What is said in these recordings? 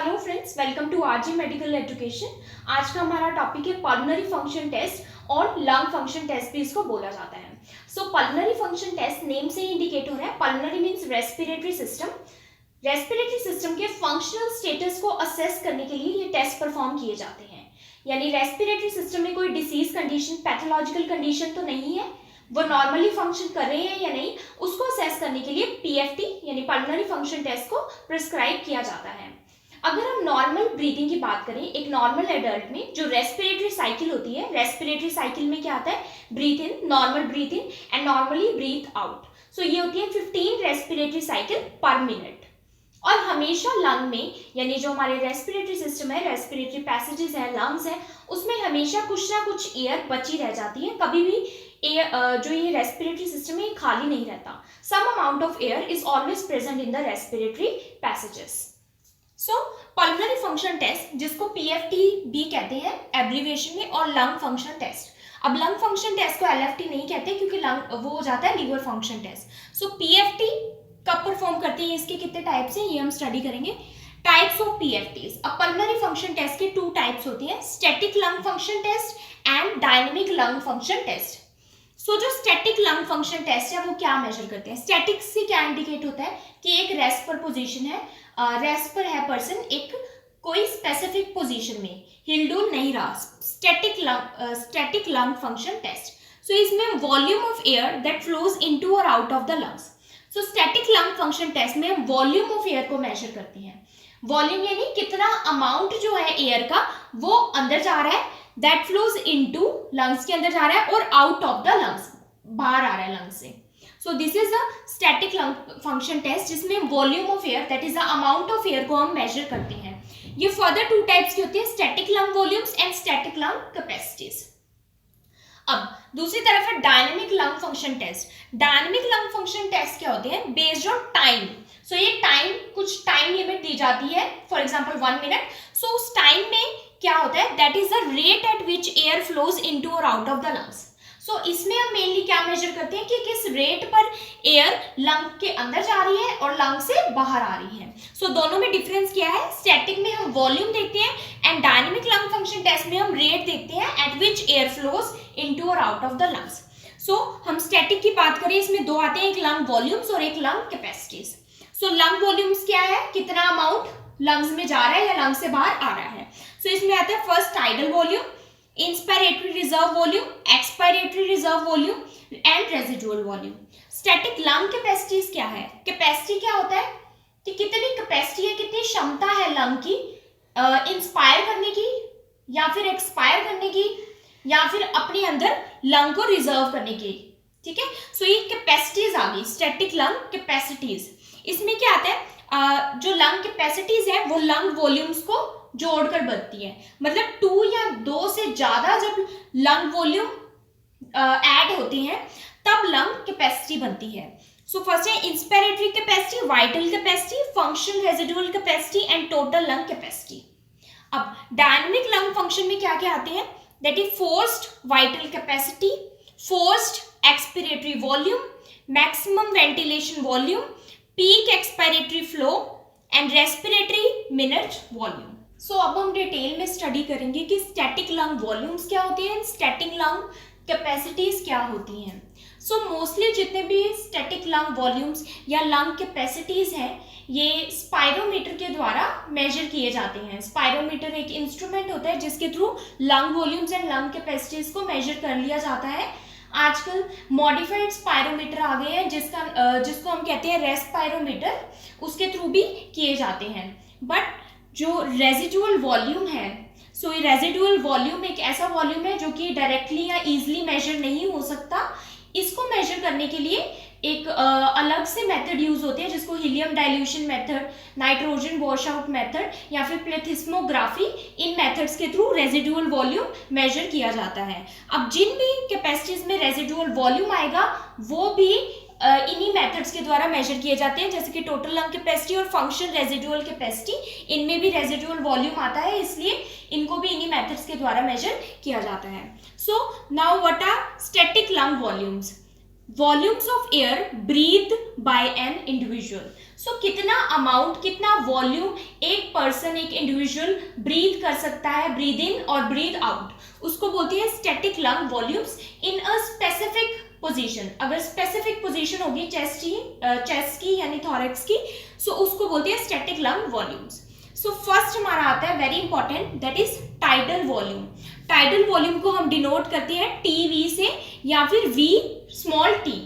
Hello friends, welcome to RG medical education. आज का हमारा टॉपिक है पल्मोनरी फंक्शन टेस्ट और लंग फंक्शन टेस्ट भी इसको बोला जाता है। So pulmonary function test name से ही इंडिकेट हो रहा है। Pulmonary means respiratory system. Respiratory system के फंक्शनल स्टेटस को असेस करने के लिए ये टेस्ट परफॉर्म किए जाते हैं। यानी रेस्पिरेटरी सिस्टम में कोई डिसीज कंडीशन, पैथोलॉजिकल कंडीशन तो नहीं है, वो नॉर्मली फंक्शन कर रहे हैं या नहीं, उसको असेस करने के लिए पीएफटी यानी पल्मोनरी फंक्शन टेस्ट को प्रिस्क्राइब किया जाता है। अगर हम नॉर्मल ब्रीथिंग की बात करें, एक नॉर्मल एडल्ट में जो रेस्पिरेटरी साइकिल होती है, रेस्पिरेटरी साइकिल में क्या आता है, breathe in, normal breathe in and normally breathe out. So ये होती है 15 रेस्पिरेटरी साइकिल पर मिनट। और हमेशा लंग में, यानी जो हमारे रेस्पिरेटरी सिस्टम है, रेस्पिरेटरी पैसेजेस है, लंग्स है, उसमें हमेशा कुछ ना कुछ एयर बची रह जाती है। कभी भी एयर जो ये रेस्पिरेटरी सिस्टम है खाली नहीं रहता। Some amount of air is always present in the respiratory passages. So pulmonary function test, जिसको पीएफटी भी कहते हैं एब्रीविएशन में, और लंग फंक्शन टेस्ट। अब लंग फंक्शन टेस्ट को एलएफटी नहीं कहते क्योंकि लंग वो हो जाता है liver function test. So PFT कब परफॉर्म करते हैं, इसके कितने टाइप्स हैं ये हम स्टडी करेंगे। Types of PFTs. अब पल्मोनरी फंक्शन टेस्ट के 2 टाइप्स होती हैं, static lung function test and dynamic lung function test. So जो स्टैटिक लंग फंक्शन टेस्ट है वो क्या मेजर करते हैं, स्टैटिक से क्या इंडिकेट होता है कि एक रेस्ट पर पोजीशन है, रेस्ट पर है पर्सन, एक कोई स्पेसिफिक पोजीशन में हिलडुल नहीं रहा, static lung function test. So इसमें volume of air that flows into और out of the lungs. So static lung function test में हम वॉल्यूम ऑफ एयर को मेजर करते हैं। वॉल्यूम यानी कितना अमाउंट जो है एयर का वो अंदर जा रहा है, दैट फ्लोज इनटू, लंग्स के अंदर जा रहा है, और आउट ऑफ द लंग्स, बाहर आ रहा है लंग्स से। So this is a static lung function test, जिसमें volume of air that is the amount of air को हम मेजर करते हैं। ये फर्दर 2 टाइप्स की होती है, static lung volumes and static lung capacities. अब दूसरी तरफ है dynamic lung function test. Dynamic lung function test क्या होते हैं, बेस्ड ऑन टाइम। सो ये टाइम, कुछ टाइम लिमिट दी जाती है, फॉर एग्जांपल 1 मिनट। सो उस टाइम में क्या होता है, that is the rate at which air flows into और आउट ऑफ द लंग्स। सो इसमें हम मेनली क्या मेजर करते हैं कि किस रेट पर एयर लंग के अंदर जा रही है और लंग से बाहर आ रही है। सो दोनों में डिफरेंस क्या है, स्टैटिक में हम वॉल्यूम देखते हैं and dynamic lung function test में हम रेट देखते हैं at which air flows into और out of the lungs. So हम स्टैटिक की बात करें, इसमें 2 आते हैं, एक लंग वॉल्यूम्स और एक लंग कैपेसिटीज। सो लंग वॉल्यूम्स क्या है, कितना अमाउंट लंग्स में जा रहा है या लंग से बाहर आ रहा है। सो इसमें आता है first tidal volume, inspiratory reserve volume, expiratory reserve volume and residual volume. Static lung capacities क्या है, कैपेसिटी क्या होता है कि कितनी कैपेसिटी है, कितनी क्षमता है लंग की इंस्पायर करने की या फिर एक्सपायर करने की या फिर अपने अंदर लंग को रिजर्व करने की। ठीक है, सो ये कैपेसिटीज आ गई, स्टैटिक लंग कैपेसिटीज। इसमें क्या आता है, जो लंग कैपेसिटीज है वो लंग वॉल्यूम्स को जोड़कर बनती है। मतलब 2 या 2 से ज्यादा जब लंग वॉल्यूम ऐड होती हैं तब लंग कैपेसिटी बनती है। सो फर्स्ट है inspiratory capacity, vital capacity, functional residual capacity and total lung capacity. अब डायनेमिक लंग फंक्शन में क्या क्या आते हैं, that is forced vital capacity, forced expiratory volume, maximum ventilation volume, peak expiratory flow and respiratory minute volume. So अब हम detail में study करेंगे कि स्टैटिक लंग वॉल्यूम्स क्या होती हैं, स्टैटिक लंग कैपेसिटीज क्या होती हैं। सो मोस्टली जितने भी स्टैटिक लंग वॉल्यूम्स या लंग कैपेसिटीज हैं ये स्पायरोमीटर के द्वारा मेजर किए जाते हैं। स्पायरोमीटर एक इंस्ट्रूमेंट होता है जिसके through lung volumes and lung capacities को मेजर कर लिया जाता है। आजकल मॉडिफाइड स्पायरोमीटर आ गए हैं जिसको हम कहते हैं रेस्पायरोमीटर, उसके थ्रू भी किए जाते हैं। बट जो रेजिडुअल वॉल्यूम है, सो ये रेजिडुअल वॉल्यूम एक ऐसा वॉल्यूम है जो कि डायरेक्टली या इजीली मेजर नहीं हो सकता। इसको मेजर करने के लिए एक अलग से मेथड यूज होते हैं जिसको helium dilution method, nitrogen wash out method या फिर प्लेथिस्मोग्राफी, इन मेथड्स के थ्रू रेजिडुअल वॉल्यूम मेजर किया जाता है। अब जिन भी कैपेसिटीज में रेजिडुअल वॉल्यूम आएगा वो भी इन्हीं मेथड्स के द्वारा मेजर किए जाते हैं, जैसे कि टोटल लंग कैपेसिटी और फंक्शन रेजिडुअल कैपेसिटी, इनमें भी रेजिडुअल वॉल्यूम आता है, इसलिए इनको भी इन्हीं मेथड्स के द्वारा मेजर किया जाता है। So now what are static lung volumes, volumes of air breathe by an individual. So कितना अमाउंट, कितना वॉल्यूम एक पर्सन, एक इंडिविजुअल ब्रीथ कर सकता है, ब्रीथ इन और ब्रीथ आउट, उसको बोलते हैं static lung volumes in a specific position. अगर स्पेसिफिक पोजीशन होगी चेस्ट की यानी थॉरेक्स की, सो उसको बोलते हैं static lung volumes. So first हमारा आता है very important, that is tidal volume. Tidal volume को हम डिनोट करते हैं टी से या फिर वी स्मॉल टी,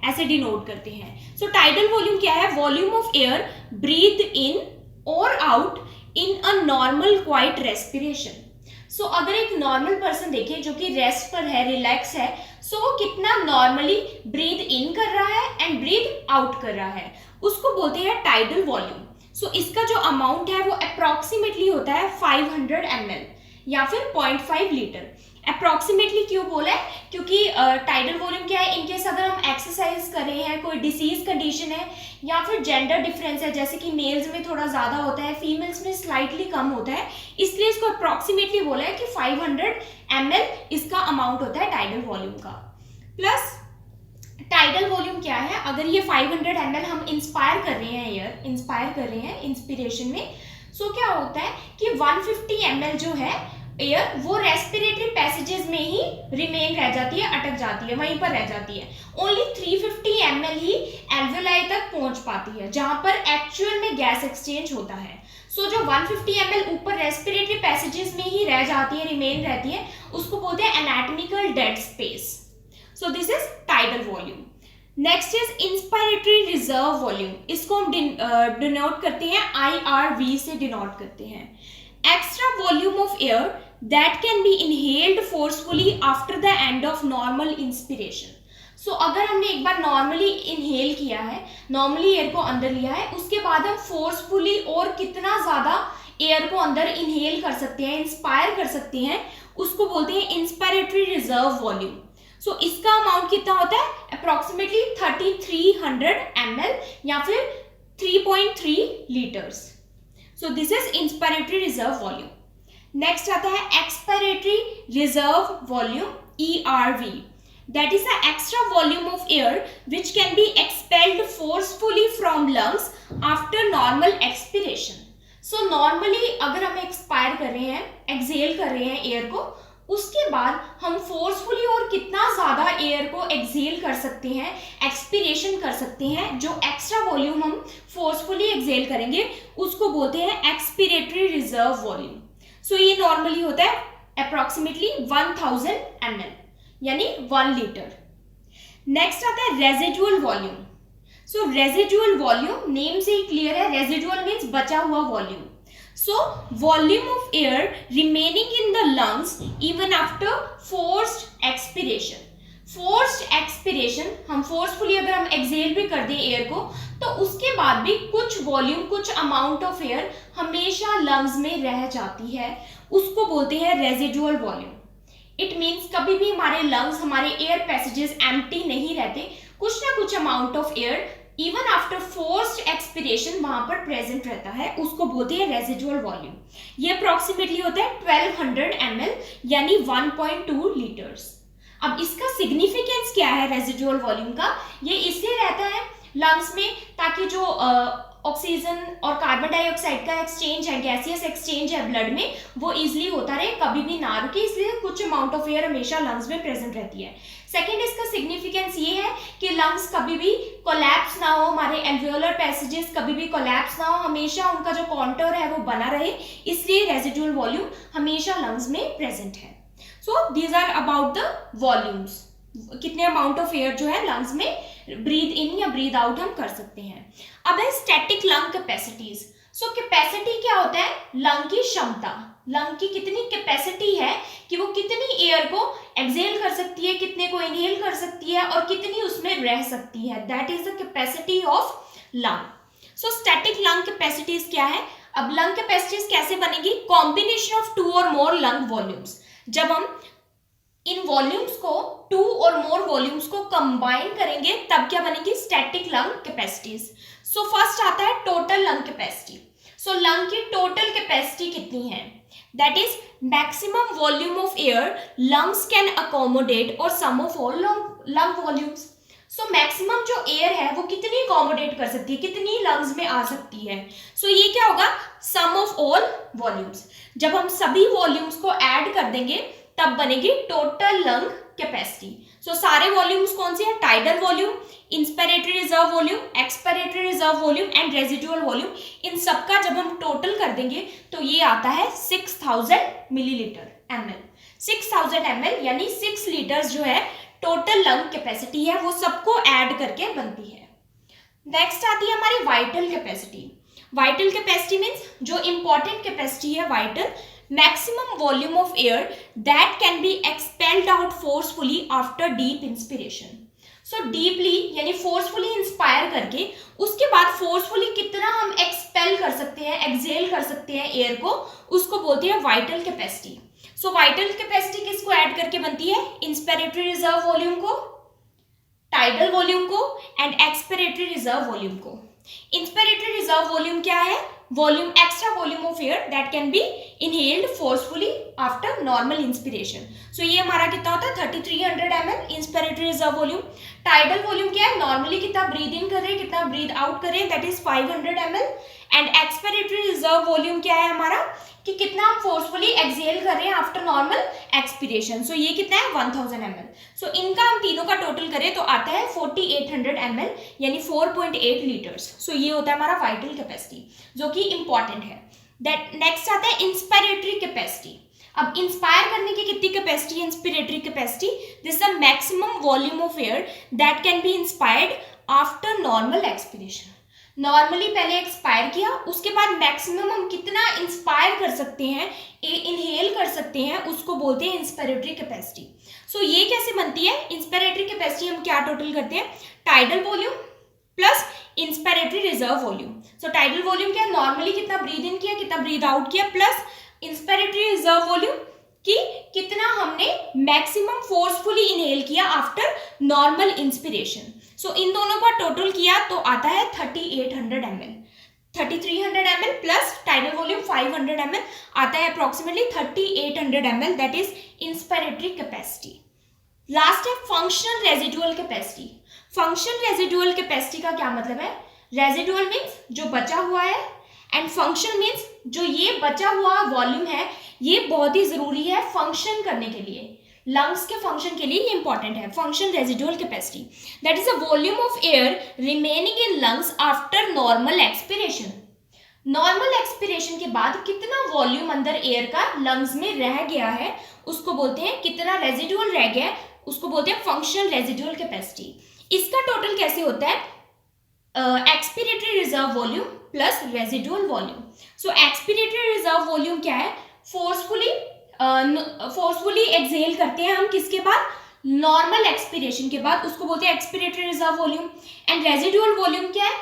ऐसे डिनोट करते हैं। सो टाइडल वॉल्यूम क्या है? वॉल्यूम ऑफ एयर ब्रीथ इन और out in a normal quiet respiration. So अगर एक नॉर्मल पर्सन देखे जो कि रेस्ट पर है, रिलैक्स है, सो वो कितना नॉर्मली ब्रीथ इन कर रहा है एंड ब्रीथ आउट कर रहा है, उसको बोलते हैं टाइडल वॉल्यूम। सो इसका जो अमाउंट है वो अप्रोक्सीमेटली होता है 500 ml या फिर 0.5 लीटर। अप्रोक्सीमेटली क्यों बोला है? क्योंकि टाइडल वॉल्यूम क्या है, इनकेस अगर हम एक्सरसाइज कर रहे हैं, कोई डिसीज कंडीशन है या फिर जेंडर डिफरेंस है, जैसे कि मेल्स में थोड़ा ज़्यादा होता है, फीमेल्स में स्लाइटली कम होता है, इसलिए इसको अप्रोक्सीमेटली बोला है कि 500 ml इसका अमाउंट होता है टाइडल वॉल्यूम का। प्लस टाइडल वॉल्यूम क्या है? अगर ये 500 ml हम इंस्पायर कर रहे हैं, एयर इंस्पायर कर रहे हैं इंस्पिरेशन में, सो क्या होता है कि 150 ml जो है एयर वो रेस्पिरेटरी पैसेजेस में ही रिमेन रह जाती है, अटक जाती है, वहीं पर रह जाती है। ओनली 350 ml ही एल्वेलाई तक पहुंच पाती है, जहां पर एक्चुअल में गैस एक्सचेंज होता है। सो जो 150 ml ऊपर रेस्पिरेटरी पैसेजेस में ही रह जाती है, रिमेन रहती है, उसको बोलते हैं anatomical dead space. So this is tidal volume. Next is inspiratory reserve volume. इसको हम डिनोट करते हैं IRV से डिनोट करते हैं। Extra volume of air that can be inhaled forcefully after the end of normal inspiration. So अगर हमने एक बार नॉर्मली इनहेल किया है, नॉर्मली एयर को अंदर लिया है, उसके बाद हम फोर्सफुली और कितना ज्यादा एयर को अंदर इनहेल कर सकते हैं, इंस्पायर कर सकते हैं, उसको बोलते हैं इंस्पायरेटरी रिजर्व वॉल्यूम। सो इसका अमाउंट कितना होता है? अप्रोक्सीमेटली 3300 ml या फिर 3.3 litres. So this is inspiratory reserve volume. Next आता है expiratory reserve volume ERV। That is the extra volume of air which can be expelled forcefully from lungs after normal expiration. So normally अगर हम expire कर रहे हैं, exhale कर रहे हैं एयर को, उसके बाद हम फोर्सफुली और कितना ज्यादा एयर को एक्सहेल कर सकते हैं, एक्सपीरेशन कर सकते हैं, जो एक्स्ट्रा वॉल्यूम हम फोर्सफुली एक्सहेल करेंगे उसको बोलते हैं एक्सपीरेटरी रिजर्व वॉल्यूम। सो ये नॉर्मली होता है अप्रोक्सीमेटली 1000 ml यानी 1 लीटर। नेक्स्ट आता है रेजिडुअल वॉल्यूम। सो रेजिडुअल वॉल्यूम नेम से ही क्लियर है, रेजिडुअल मीन्स बचा हुआ volume. So volume of air remaining in the lungs even after forced expiration. Forced expiration, हम फोर्सफुली अगर हम एक्सहेल भी कर दें एयर को, तो उसके बाद भी कुछ वॉल्यूम, कुछ अमाउंट ऑफ एयर हमेशा लंग्स में रह जाती है, उसको बोलते हैं रेजिडुअल वॉल्यूम। इट मीन्स कभी भी हमारे लंग्स, हमारे एयर पैसेजेस एम्प्टी नहीं रहते, कुछ ना कुछ amount of air even after forced expiration वहां पर प्रेजेंट रहता है, उसको बोलते हैं रेजिडुअल वॉल्यूम। ये अप्रोक्सीमेटली होता है 1200 ml यानी 1.2 लीटर्स। अब इसका सिग्निफिकेंस क्या है रेजिडुअल वॉल्यूम का? ये इसलिए रहता है लंग्स में ताकि जो ऑक्सीजन और कार्बन डाइऑक्साइड का एक्सचेंज है, गैसियस एक्सचेंज है ब्लड में, वो इजीली होता रहे, कभी भी ना रुके, इसलिए कुछ अमाउंट ऑफ एयर हमेशा लंग्स में प्रेजेंट रहती है। सेकेंड, इसका सिग्निफिकेंस ये है कि लंग्स कभी भी कोलैप्स ना हो, हमारे एल्वियोलर पैसेजेस कभी भी कोलैप्स ना हो, हमेशा उनका जो कॉन्टोर है वो बना रहे, इसलिए रेजिडुअल वॉल्यूम हमेशा लंग्स में प्रेजेंट है। So these are about the volumes, कितने अमाउंट ऑफ एयर जो है लंग्स में ब्रीथ इन या ब्रीथ आउट हम कर सकते हैं। अब है स्टैटिक लंग कैपेसिटीज। सो कैपेसिटी क्या होता है? लंग की क्षमता, लंग की कितनी कैपेसिटी है कि वो कितनी एयर को एक्सहेल कर सकती है, कितने को इनहेल कर सकती है और कितनी उसमें रह सकती है, that is the capacity of lung. So static lung capacities क्या है? अब लंग कैपेसिटीज कैसे बनेगी? कॉम्बिनेशन ऑफ 2 और मोर लंग वॉल्यूम्स। जब हम इन वॉल्यूम्स को 2 और मोर वॉल्यूम्स को कंबाइन करेंगे तब क्या बनेगी? Static lung capacities. So first आता है total lung capacity. So lung की टोटल कैपेसिटी कितनी है? That is maximum volume of air lungs can accommodate और sum of all lung volumes. So maximum जो एयर है वो कितनी अकोमोडेट कर सकती है, कितनी लंग्स में आ सकती है। सो ये क्या होगा, सम ऑफ ऑल वॉल्यूम्स। जब हम सभी वॉल्यूम्स को ऐड कर देंगे तब बनेगी टोटल लंग कैपेसिटी। सो सारे वॉल्यूम्स कौन से हैं, tidal volume, inspiratory reserve volume, expiratory reserve volume and residual volume, इन सबका जब हम टोटल कर देंगे तो ये आता है 6000 मिलीलीटर ml। 6000 ml यानी 6 लीटर्स जो है टोटल लंग कैपेसिटी है, वो सबको ऐड करके बनती है। नेक्स्ट आती है हमारी vital capacity. Vital capacity means जो इंपॉर्टेंट कैपेसिटी है vital, maximum volume of air that can B expelled out forcefully after deep inspiration. So deeply यानी फोर्सफुली इंस्पायर करके उसके बाद फोर्सफुली कितना हम एक्सपेल कर सकते हैं, एक्सेल कर सकते हैं एयर को, उसको बोलते हैं vital capacity. So vital capacity किसको ऐड करके बनती है, इंस्पिरेटरी रिजर्व वॉल्यूम को, टाइडल वॉल्यूम को एंड एक्सपिरेटरी रिजर्व वॉल्यूम को। इंस्पिरेटरी रिजर्व वॉल्यूम क्या है, volume, extra volume of air that can be inhaled forcefully after normal inspiration. So ये हमारा कितना होता है 3300 ml inspiratory reserve volume. Tidal volume क्या है, नॉर्मली कितना ब्रीद इन कर रहे हैं, कितना ब्रीद आउट कर रहे हैं, that is 500 ml। And expiratory reserve volume क्या है हमारा, कि कितना हम फोर्सफुली एक्सहेल कर रहे हैं आफ्टर नॉर्मल एक्सपिरेशन। सो ये कितना है 1000 ml। सो इनका हम तीनों का टोटल करें तो आता है 4800 ml यानी 4.8 लीटर्स। सो ये होता है हमारा वाइटल कैपेसिटी जो कि इंपॉर्टेंट है। दैट नेक्स्ट आता है इंस्पिरेटरी कैपेसिटी। अब इंस्पायर करने की कितनी कैपेसिटी है inspiratory capacity, this is the maximum volume of air that can B inspired after normal expiration. Normally पहले एक्सपायर किया, उसके बाद मैक्सिमम हम कितना इंस्पायर कर सकते हैं, इनहेल कर सकते हैं, उसको बोलते हैं इंस्पिरेटरी कैपेसिटी। सो ये कैसे बनती है, इंस्पिरेटरी कैपेसिटी हम क्या टोटल करते हैं, tidal volume plus inspiratory reserve volume. So tidal volume क्या है, नॉर्मली कितना ब्रीद इन किया, कितना ब्रीद आउट किया, प्लस इंस्पिरेटरी रिजर्व वॉल्यूम कि कितना हमने मैक्सिमम फोर्सफुली इनहेल किया आफ्टर नॉर्मल इंस्पिरेशन। सो इन दोनों का टोटल किया तो आता है 3800 ml। 3300 ml plus tidal volume 500 ml आता है approximately 3800 ml, that is inspiratory capacity. Last है functional residual capacity. Functional residual capacity का क्या मतलब है, रेजिडुअल मीन्स जो बचा हुआ है एंड फंक्शन मीन्स जो ये बचा हुआ वॉल्यूम है ये बहुत ही जरूरी है फंक्शन करने के लिए, लंग्स के फंक्शन के लिए ये इंपॉर्टेंट है। Function residual capacity that is a volume of air remaining in lungs after normal expiration. Normal expiration के बाद कितना वॉल्यूम अंदर एयर का लंग्स में रह गया है उसको बोलते हैं, कितना रेजिडुअल रह गया है उसको बोलते हैं फंक्शनल रेजिडुअल कैपेसिटी। इसका टोटल कैसे होता है, expiratory reserve volume plus residual volume. So expiratory reserve volume क्या है, फोर्सफुली एक्सहेल करते हैं हम किसके बाद, नॉर्मल एक्सपिरेशन के बाद, उसको बोलते हैं expiratory reserve volume. And residual volume क्या है,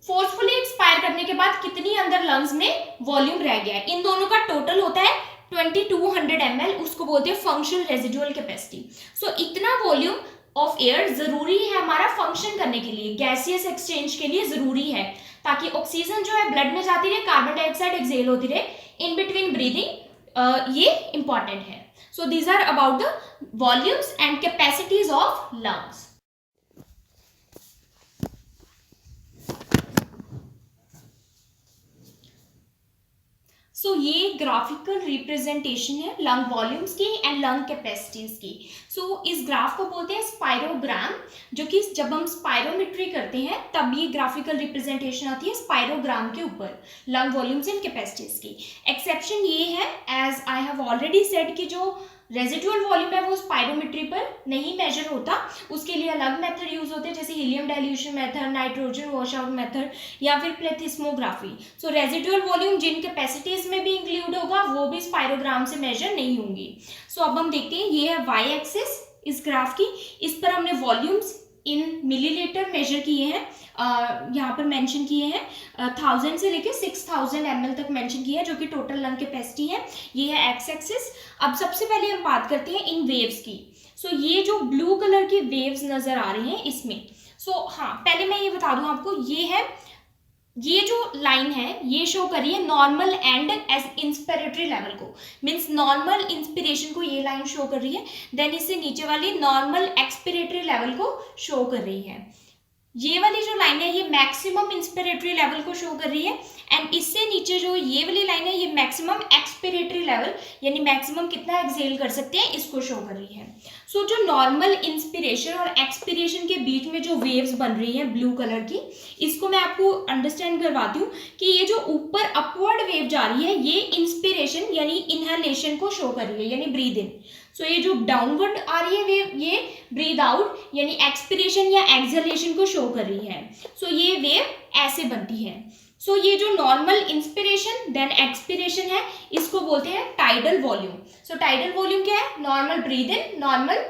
फोर्सफुली एक्सपायर करने के बाद कितनी अंदर लंग्स में वॉल्यूम रह गया है, इन दोनों का टोटल होता है 2200 ml, उसको बोलते हैं फंक्शनल रेजिडुअल कैपेसिटी। सो इतना वॉल्यूम ऑफ एयर जरूरी है हमारा फंक्शन करने के लिए, गैसियस एक्सचेंज के लिए जरूरी है, ताकि ऑक्सीजन जो है ब्लड में जाती रहे, कार्बन डाइऑक्साइड एक्सहेल होती रहे इन बिटवीन ब्रीदिंग, ये इंपॉर्टेंट है। So these are about the volumes and capacities of lungs. So ये ग्राफिकल रिप्रेजेंटेशन है लंग वॉल्यूम्स की एंड लंग कैपेसिटीज की। सो इस ग्राफ को बोलते हैं स्पायरोग्राम, जो कि जब हम स्पायरोमेट्री करते हैं तब ये ग्राफिकल रिप्रेजेंटेशन आती है स्पायरोग्राम के ऊपर लंग वॉल्यूम्स एंड कैपेसिटीज की। एक्सेप्शन ये है, as I have already said, कि जो रेजिडुअल वॉल्यूम है वो स्पायरोमेट्री पर नहीं मेजर होता, उसके लिए अलग मेथड यूज होते हैं, जैसे helium dilution method, nitrogen washout method या फिर प्लेथिस्मोग्राफी। सो रेजिडुअल वॉल्यूम जिन कैपेसिटीज में भी इंक्लूड होगा वो भी स्पायरोग्राम से मेजर नहीं होंगी। सो अब हम देखते हैं, ये है वाई एक्सिस इस ग्राफ की, इस पर हमने वॉल्यूम्स इन मिलीलीटर मेजर किए हैं, यहाँ पर मेंशन किए हैं 1000 से लेके 6000 ml तक मेंशन किया है, जो कि टोटल लंग कैपेसिटी है। ये है एक्स एक्सिस। अब सबसे पहले हम बात करते हैं इन वेव्स की। सो ये जो ब्लू कलर की वेव्स नजर आ रही हैं इसमें, हाँ पहले मैं ये बता दूं आपको, ये जो लाइन है ये शो करिए normal and inspiratory inspiratory level को, मीन्स नॉर्मल इंस्पिरेशन को ये लाइन शो कर रही है, देन इससे नीचे वाली नॉर्मल एक्सपिरेटरी लेवल को शो कर रही है। ये वाली जो लाइन है ये मैक्सिमम इंस्पिरेटरी लेवल को शो कर रही है, एंड इससे नीचे जो ये वाली लाइन है ये मैक्सिमम एक्सपिरेटरी लेवल यानी मैक्सिमम कितना एक्सहेल कर सकते हैं इसको शो कर रही है। सो जो नॉर्मल इंस्पिरेशन और एक्सपिरेशन के बीच में जो वेव्स बन रही है ब्लू कलर की, इसको मैं आपको अंडरस्टैंड करवाती हूँ कि ये जो ऊपर अपवर्ड वेव जा रही है ये इंस्पिरेशन यानी इनहेलेशन को शो कर रही है यानी ब्रीद इन। सो ये जो डाउनवर्ड आ रही है वेव ये ब्रीद आउट यानी एक्सपिरेशन या एक्सहेलेशन को शो कर रही है। सो ये वेव ऐसे बनती है। सो ये जो नॉर्मल इंस्पिरेशन देन एक्सपिरेशन है इसको बोलते हैं tidal volume. So tidal volume क्या है? Normal breathe in, normal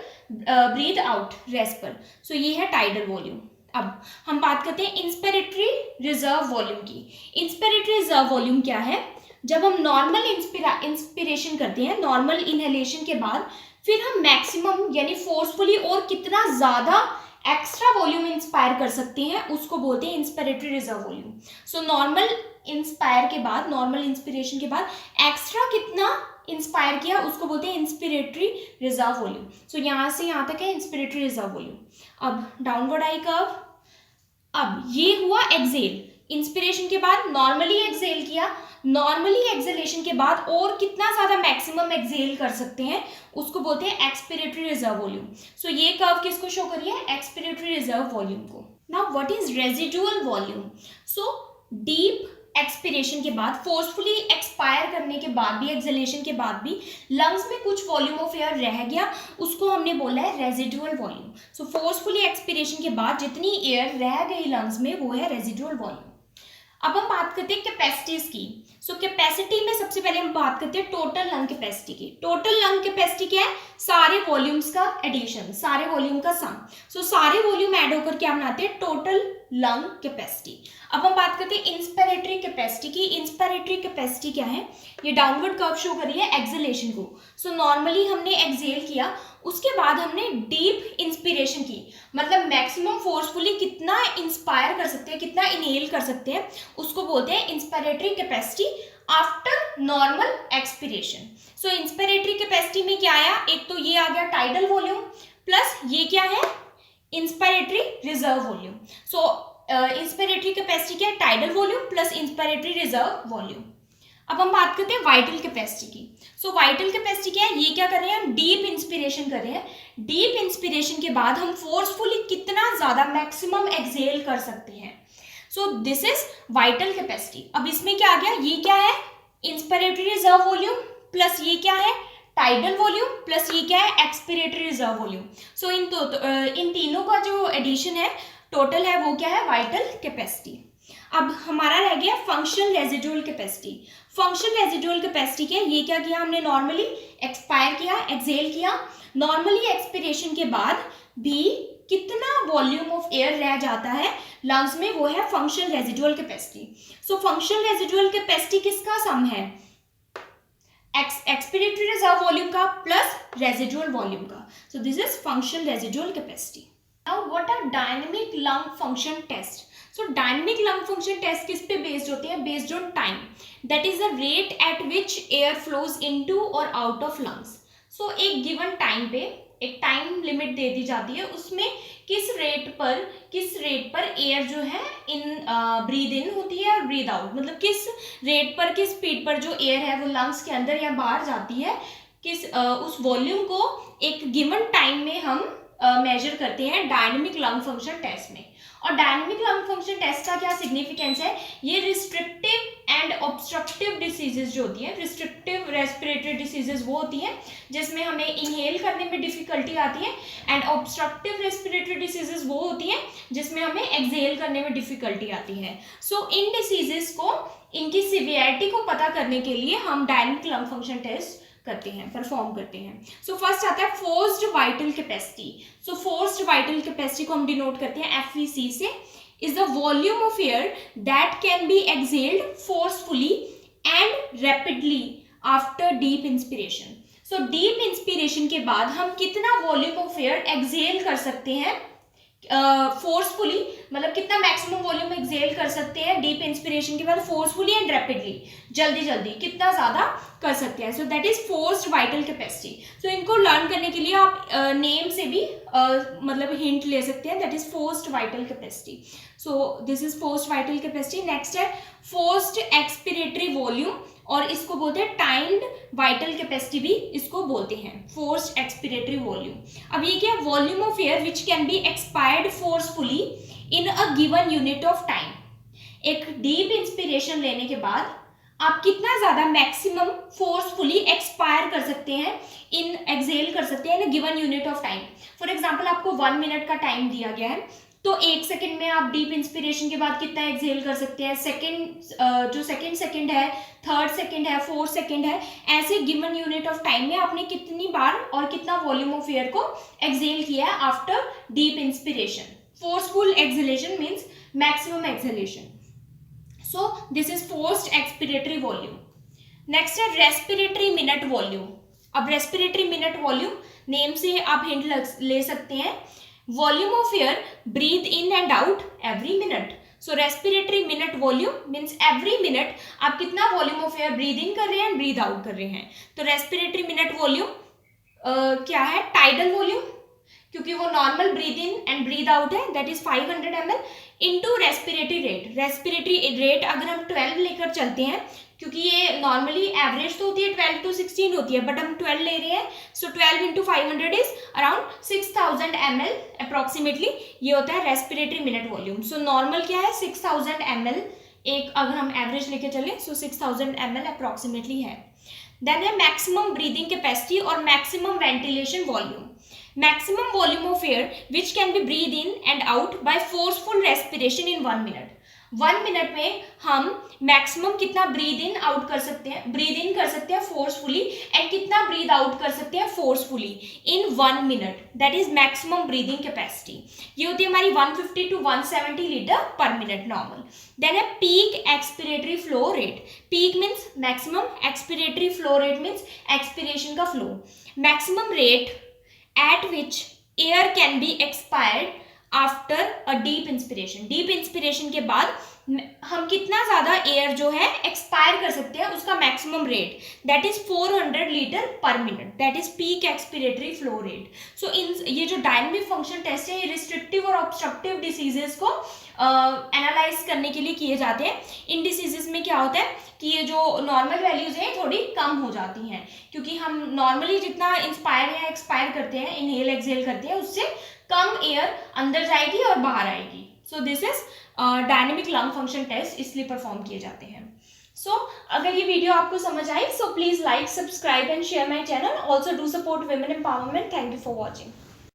breathe out rest पर। सो ये है टाइडल वॉल्यूम। अब हम बात करते हैं इंस्पिरेटरी रिजर्व वॉल्यूम की। इंस्पिरेटरी रिजर्व वॉल्यूम क्या है? जब हम नॉर्मल इंस्पिरेशन करते हैं, नॉर्मल इनहेलेशन के बाद फिर हम मैक्सिमम यानी फोर्सफुली और कितना ज़्यादा एक्स्ट्रा वॉल्यूम इंस्पायर कर सकते हैं उसको बोलते हैं inspiratory reserve volume. So normal inspire के बाद, नॉर्मल इंस्पिरेशन के बाद एक्स्ट्रा कितना इंस्पायर किया उसको बोलते हैं इंस्पिरेटरी रिजर्व वॉल्यूम। सो यहाँ से यहाँ तक है इंस्पिरेटरी रिजर्व वॉल्यूम। अब डाउनवर्ड आई कर्व, अब ये हुआ एक्सहेल, इंस्पिरेशन के बाद नॉर्मली एक्सहेल किया, नॉर्मली एक्सहेलेशन के बाद और कितना ज्यादा मैक्सिमम एक्सहेल कर सकते हैं उसको बोलते हैं एक्सपिरेटरी रिजर्व वॉल्यूम। सो ये कर्व किसको शो करिए? एक्सपिरेटरी रिजर्व वॉल्यूम को। Now what is residual volume? So deep expiration के बाद, फोर्सफुली एक्सपायर करने के बाद भी, एक्सहेलेशन के बाद भी लंग्स में कुछ वॉल्यूम ऑफ एयर रह गया उसको हमने बोला है रेजिडुअल वॉल्यूम। सो फोर्सफुली एक्सपिरेशन के बाद जितनी एयर रह गई लंग्स में वो है रेजिडुअल वॉल्यूम। अब हम बात करते हैं कैपेसिटीज की। सो कैपेसिटी में सबसे पहले हम बात करते हैं टोटल लंग कैपेसिटी की। टोटल लंग कैपेसिटी क्या है? सारे वॉल्यूम्स का एडिशन, सारे वॉल्यूम का सम। सो सारे वॉल्यूम ऐड होकर क्या बनाते हैं? Total lung capacity. अब हम बात करते हैं इंस्पिरेटरी कैपेसिटी की। इंस्पिरेटरी कैपेसिटी क्या है? ये डाउनवर्ड कर्व शो कर रही है एक्सहेलेशन को। सो नॉर्मली हमने एक्सहेल किया, उसके बाद हमने डीप इंस्पिरेशन की, मतलब मैक्सिमम फोर्सफुली कितना इंस्पायर कर सकते हैं, कितना इनहेल कर सकते हैं उसको बोलते हैं inspiratory capacity after normal expiration. So inspiratory capacity में क्या आया? एक तो ये आ गया टाइडल वॉल्यूम, प्लस ये क्या है? Inspiratory reserve volume. So inspiratory capacity क्या है? Tidal volume plus inspiratory reserve volume. अब हम बात करते हैं वाइटल कैपेसिटी की। सो वाइटल कैपेसिटी क्या है? ये क्या कर रहे हैं? हम डीप इंस्पिरेशन कर रहे हैं, डीप इंस्पिरेशन के बाद हम फोर्सफुली कितना ज्यादा मैक्सिमम एक्सहेल कर सकते हैं। सो दिस इज वाइटल कैपेसिटी। अब इसमें क्या आ गया? ये क्या है? इंस्पिरेटरी रिजर्व वॉल्यूम प्लस ये क्या है? टाइडल वॉल्यूम प्लस ये क्या है? Expiratory reserve volume. सो इन तीनों का जो एडिशन है टोटल है वो क्या है? Vital capacity. अब हमारा रह गया functional residual capacity. Functional residual capacity क्या है? ये क्या किया हमने? नॉर्मली एक्सपायर किया, एक्सहेल किया, नॉर्मली एक्सपिरेशन के बाद भी कितना वॉल्यूम ऑफ एयर रह जाता है लंग्स में वो है functional residual capacity. So functional residual capacity किसका सम है? एक्सपिरेटरी रिजर्व वॉल्यूम का प्लस रेजिडुअल वॉल्यूम का। So this is functional residual capacity. Now what are dynamic lung function test? So dynamic lung function test किस पे based होते हैं? Based on time, that is the rate at which air flows into और out of lungs. So एक given time पे एक time limit दे दी जाती है, उसमें किस रेट पर एयर जो है ब्रीद इन होती है और ब्रीद आउट, मतलब किस रेट पर, किस स्पीड पर जो एयर है वो लंग्स के अंदर या बाहर जाती है, उस वॉल्यूम को एक गिवन टाइम में हम मेजर करते हैं डायनेमिक लंग फंक्शन टेस्ट में। और डायनेमिक लंग फंक्शन टेस्ट का क्या सिग्निफिकेंस है? ये रिस्ट्रिक्टिव एंड ऑब्स्ट्रक्टिव डिसीजेज जो होती है, रिस्ट्रिक्टिव रेस्पिरेटरी डिसीजेज वो होती है जिसमें हमें इनहेल करने में डिफिकल्टी आती है, एंड ऑब्स्ट्रक्टिव रेस्पिरेटरी डिसीजेज वो होती है जिसमें हमें एक्सहेल करने में डिफिकल्टी आती है। सो इन डिसीजेज को, इनकी सिवियरिटी को पता करने के लिए हम डायनेमिक लंग फंक्शन टेस्ट करते हैं, परफॉर्म करते हैं। सो फर्स्ट आता है फोर्स्ड वाइटल कैपेसिटी। सो फोर्स्ड वाइटल कैपेसिटी को हम डिनोट करते हैं FVC से, is the volume of air that can B exhaled forcefully and rapidly after deep inspiration. So deep inspiration के बाद हम कितना वॉल्यूम ऑफ एयर एक्सहेल कर सकते हैं फोर्सफुली, मतलब कितना मैक्सिमम वॉल्यूम एक्सेल कर सकते हैं डीप इंस्पिरेशन के बाद फोर्सफुली एंड रैपिडली, जल्दी जल्दी कितना ज्यादा कर सकते हैं. So that is forced vital capacity. So इनको लर्न करने के लिए आप नेम से भी मतलब हिंट ले सकते हैं. That is forced vital capacity. So this is forced vital capacity. Next है फोर्स्ड एक्सपिरेटरी वॉल्यूम, और इसको बोलते हैं टाइम्ड वाइटल कैपेसिटी भी इसको बोलते हैं, फोर्स्ड एक्सपिरेटरी वॉल्यूम. अब ये क्या, volume of air which can be expired forcefully in a given unit of time. एक डीप इंस्पिरेशन लेने के बाद आप कितना ज्यादा मैक्सिमम फोर्सफुली एक्सपायर कर सकते हैं, इन एक्सेल कर सकते हैं in given unit of time. For example आपको 1 मिनट का टाइम दिया गया है, तो 1 सेकेंड में आप डीप इंस्पिरेशन के बाद कितना एक्सेल कर सकते हैं. जो सेकेंड है, 3rd सेकेंड है, 4th सेकेंड है, ऐसे गिवन यूनिट ऑफ टाइम में आपने कितनी बार और कितना वॉल्यूम ऑफ एयर को एक्सेल किया है after deep inspiration. Forceful exhalation means maximum exhalation. So this is forced expiratory volume. Next है रेस्पिरेटरी मिनट वॉल्यूम. अब रेस्पिरेटरी मिनट वॉल्यूम नेम से आप हिंट ले सकते हैं. Volume of air breathe in and out every minute. So respiratory minute volume means every minute आप कितना volume of air breathe in कर रहे हैं एंड ब्रीथ आउट कर रहे हैं. तो रेस्पिरेटरी मिनट वॉल्यूम क्या है, टाइडल वॉल्यूम, क्योंकि वो normal breathe in and breath out है, that is 500 ml into respiratory rate. Respiratory rate अगर हम 12 लेकर चलते हैं, क्योंकि ये नॉर्मली एवरेज तो होती है 12 to 16 होती है, बट हम 12 ले रहे हैं. सो 12 into 500 is around 6000 ml approximately. ये होता है respiratory minute volume. So normal क्या है, 6000 ml. एक अगर हम एवरेज लेके चले, सो 6000 ml अप्रोक्सीमेटली है. देन है मैक्सिमम ब्रीदिंग कैपेसिटी और maximum ventilation volume. Maximum volume of air which can be breathed in and out by forceful respiration in 1 minute. 1 minute में हम मैक्सिमम कितना ब्रीद इन आउट कर सकते हैं, ब्रीद इन कर सकते हैं फोर्सफुली, एंड कितना ब्रीद आउट कर सकते हैं forcefully in 1 minute. That is maximum breathing capacity. ये होती है हमारी 150 to 170 litre per minute normal. Then है peak expiratory flow rate. Peak means maximum, expiratory flow rate means expiration का flow. Maximum rate at which air can be expired after a deep inspiration. deep inspiration के बाद हम कितना ज़्यादा air जो है expire कर सकते हैं, उसका maximum rate, that is 400 litre per minute. That is peak expiratory flow rate. So ये जो डायनेमिक फंक्शन टेस्ट है, ये रिस्ट्रिक्टिव और ऑब्स्ट्रक्टिव डिसीजेस को एनालाइज करने के लिए किए जाते हैं. इन डिसीजेस में क्या होता है कि ये जो नॉर्मल वैल्यूज हैं थोड़ी कम हो जाती हैं, क्योंकि हम नॉर्मली जितना इंस्पायर या एक्सपायर करते हैं, इनहेल एक्सहेल करते हैं, उससे कम एयर अंदर जाएगी और बाहर आएगी. So this is dynamic lung function test, इसलिए परफॉर्म किए जाते हैं. सो अगर ये वीडियो आपको समझ आई, so please like, subscribe and share my channel. Also do support women empowerment. Thank you for watching.